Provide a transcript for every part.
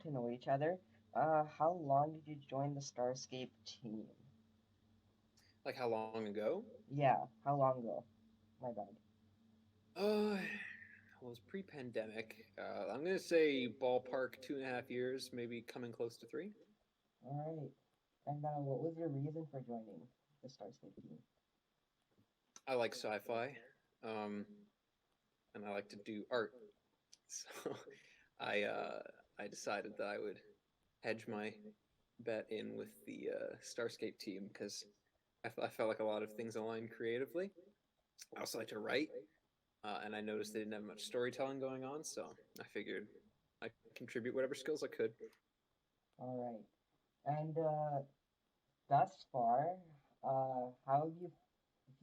to know each other. How long did you join the Starscape team? Like how long ago? Yeah, how long ago? My bad. Uh, well, it's pre-pandemic. I'm gonna say ballpark 2.5 years, maybe coming close to three. All right. And what was your reason for joining the Starscape team? I like sci-fi, um, and I like to do art. So I uh, I decided that I would hedge my bet in with the Starscape team because I felt like a lot of things aligned creatively. I also like to write, and I noticed they didn't have much storytelling going on, so I figured I contribute whatever skills I could. All right. And thus far, how do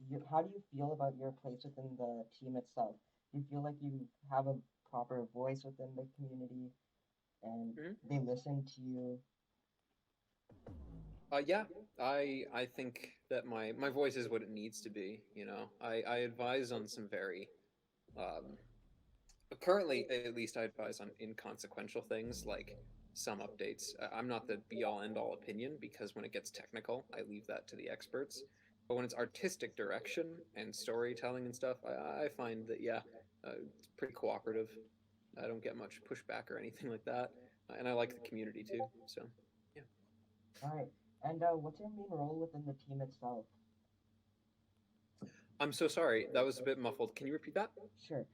you feel about your place within the team itself? Do you feel like you have a proper voice within the community and Mhm. they listen to you? Yeah, I think that my voice is what it needs to be. I advise on some very um, currently at least I advise on inconsequential things like some updates. I'm not the be all end all opinion because when it gets technical, I leave that to the experts. But when it's artistic direction and storytelling and stuff, I find that yeah, it's pretty cooperative. I don't get much pushback or anything like that, and I like the community too. So yeah. All right. And what's your main role within the team itself? I'm so sorry. That was a bit muffled. Can you repeat that? Sure.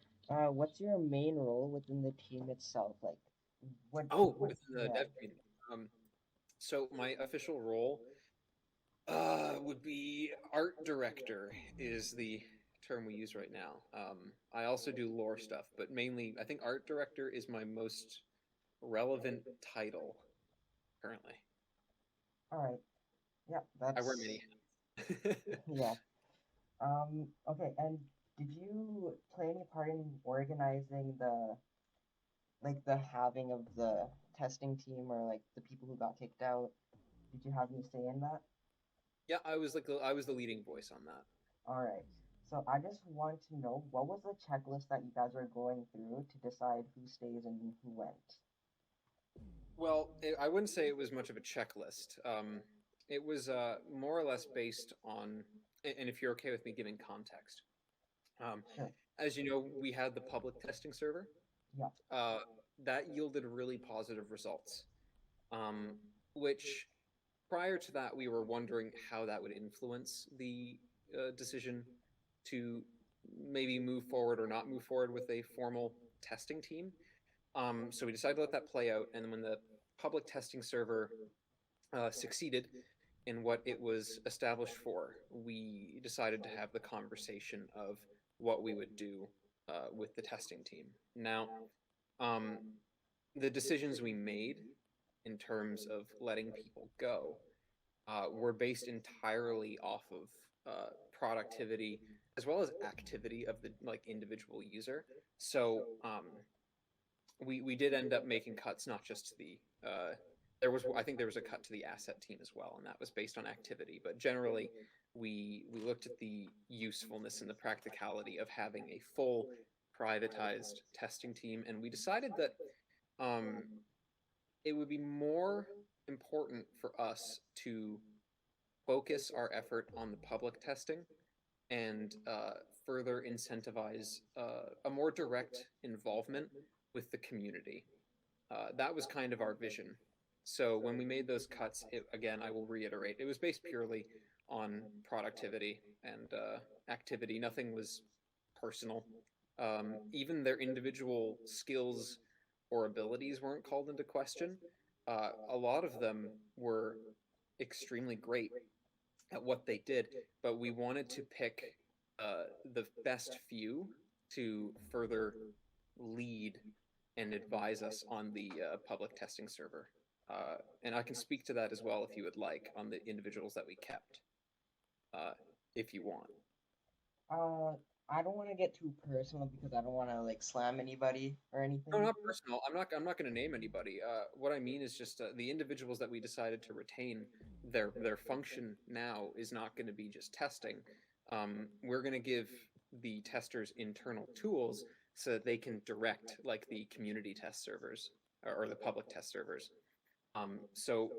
What's your main role within the team itself? Like, Oh, what, within the yeah. dev community. So my official role would be art director is the term we use right now. I also do lore stuff, but mainly I think art director is my most relevant title currently. All right. Yeah, I wear many that's, hats. yeah. Okay. And did you play any part in organizing the having of the testing team or like the people who got kicked out? Did you have any say in that? Yeah, I was the leading voice on that. All right. So I just want to know what was the checklist that you guys were going through to decide who stays and who went? Well, I wouldn't say it was much of a checklist. It was more or less based on, and if you're okay with me giving context, um, Sure. as you know, we had the public testing server. Yeah. Uh, that yielded really positive results, um, which prior to that, we were wondering how that would influence the decision to maybe move forward or not move forward with a formal testing team. So we decided to let that play out, and when the public testing server succeeded in what it was established for, we decided to have the conversation of what we would do with the testing team. Now, um, the decisions we made in terms of letting people go were based entirely off of productivity as well as activity of the like individual user. So we did end up making cuts, not just to the there was I think there was a cut to the asset team as well, and that was based on activity. But generally, we looked at the usefulness and the practicality of having a full privatized testing team, and we decided that um, it would be more important for us to focus our effort on the public testing and further incentivize a more direct involvement with the community. That was kind of our vision. So when we made those cuts, again, I will reiterate, it was based purely on productivity and activity. Nothing was personal. Even their individual skills or abilities weren't called into question. A lot of them were extremely great at what they did, but we wanted to pick the best few to further lead and advise us on the public testing server. And I can speak to that as well if you would like on the individuals that we kept, uh, if you want. Uh, I don't want to get too personal because I don't want to like slam anybody or No, anything. not personal. I'm not going to name anybody. What I mean is just the individuals that we decided to retain. Their function now is not going to be just testing. We're going to give the testers internal tools so that they can direct like the community test servers. or the public test servers. So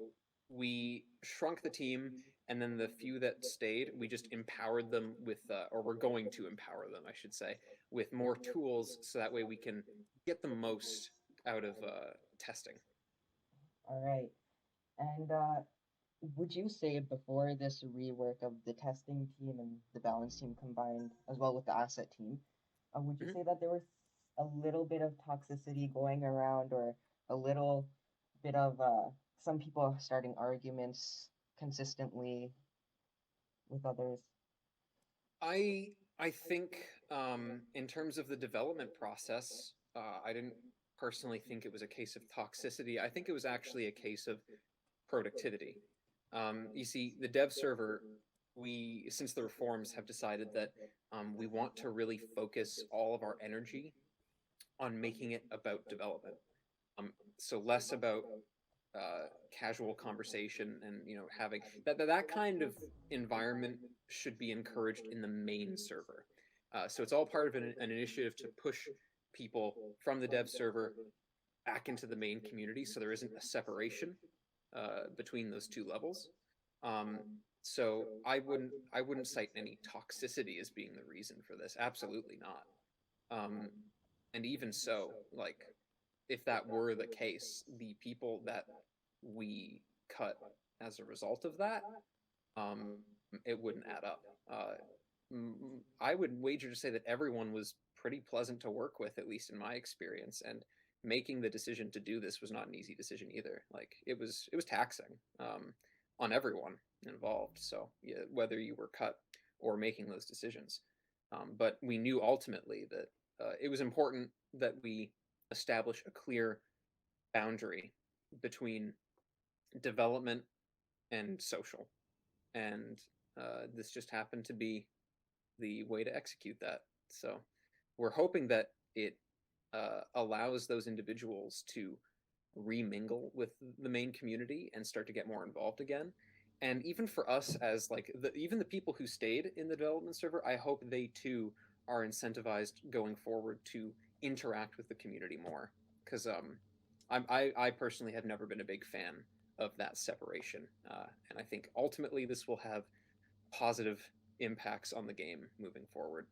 we shrunk the team, and then the few that stayed, we just empowered them with, or we're going to empower them, I should say, with more tools, so that way we can get the most out of testing. All right. And would you say before this rework of the testing team and the balance team combined, as well with the asset team, would you Mhm. say that there was a little bit of toxicity going around, or a little bit of some people starting arguments consistently with others? I I think in terms of the development process, I didn't personally think it was a case of toxicity. I think it was actually a case of productivity. You see, the dev server, we since the reforms have decided that we want to really focus all of our energy on making it about development. Um, so less about casual conversation, and having that kind of environment should be encouraged in the main server. So it's all part of an initiative to push people from the dev server back into the main community, so there isn't a separation between those two levels. Um, so I wouldn't cite any toxicity as being the reason for this. Absolutely not. Um, and even so, like, if that were the case, the people that we cut as a result of that, um, it wouldn't add up. I would wager to say that everyone was pretty pleasant to work with, at least in my experience. And making the decision to do this was not an easy decision either. Like, it was taxing on everyone involved. So yeah, whether you were cut or making those decisions, but we knew ultimately that it was important that we establish a clear boundary between development and social, and this just happened to be the way to execute that. So we're hoping that it allows those individuals to remingle with the main community and start to get more involved again. And even for us, as like even the people who stayed in the development server, I hope they too are incentivized going forward to interact with the community more. Because I personally have never been a big fan of that separation, and I think ultimately this will have positive impacts on the game moving forward.